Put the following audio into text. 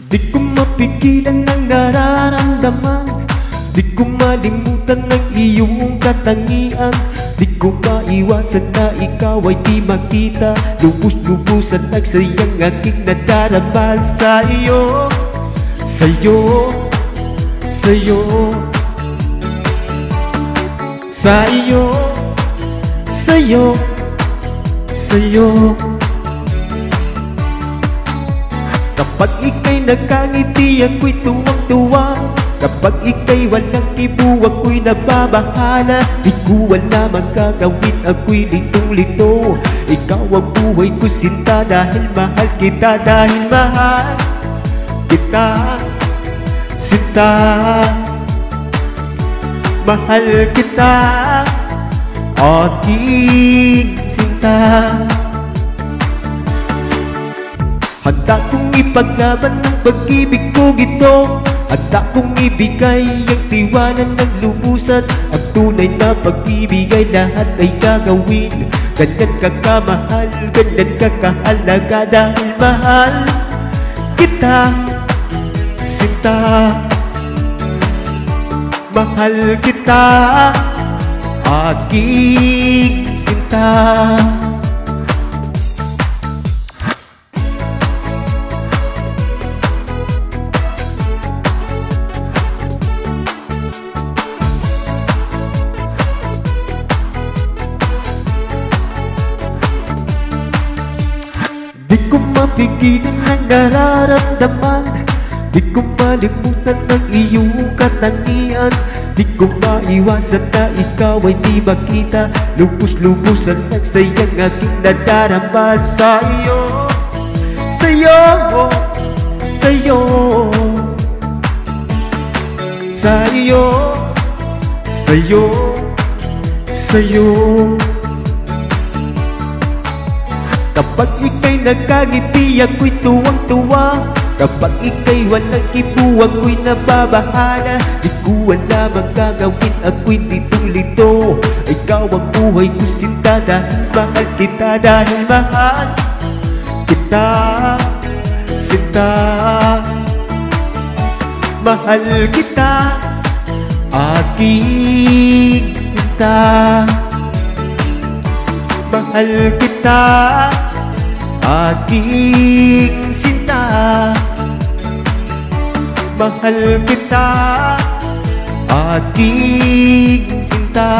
Di ko mapigilan ang nararamdaman, di ko malimutan ang iyong katangian. Di ko maiwasan na ikaw ay di makita, lubos-lubusan nagsayang aking nadarama sa iyo. Sa'yo, sa'yo, sa iyo, sa'yo, sa'yo. Kapag ika'y nagkangiti, ako'y tuwang-tuwa. Kapag ika'y walang ibu, ako'y nababahala. Di ko wala magagawin, ako'y litong-lito. Ikaw ang buhay ko, sinta, dahil mahal kita, dahil mahal kita, sinta. Mahal kita, aking sinta. Handa kong ipaglaban ng pag-ibig ko ito, handa kong ibigay ang tiwala ng lubusan. Ang tunay na pag-ibig ay lahat ay gagawin. Ganyan ka kamahal, ganyan ka kahalaga, dahil mahal kita, sinta. Mahal kita, aking sinta. Di ko mapigilan ang nararamdaman, di ko malimutan ang iyong katangian. Di ko maiwasan na ikaw ay di makita, lubos-lubusan nagsayang aking nadarama sa iyo. Sa'yo, sa'yo, sa iyo, sa'yo, sa'yo. Kapag ika'y nagkangiti, ako'y tuwang-tuwa. Kapag ika'y walang ibu, ako'y nababahala. Di ko wala magagawin, ako'y litong-lito. Ikaw ang buhay ko, sinta, dahil mahal kita, dahil mahal kita, sinta. Mahal kita, aking sinta. Mahal kita, aking sinta. Mahal kita, aking sinta.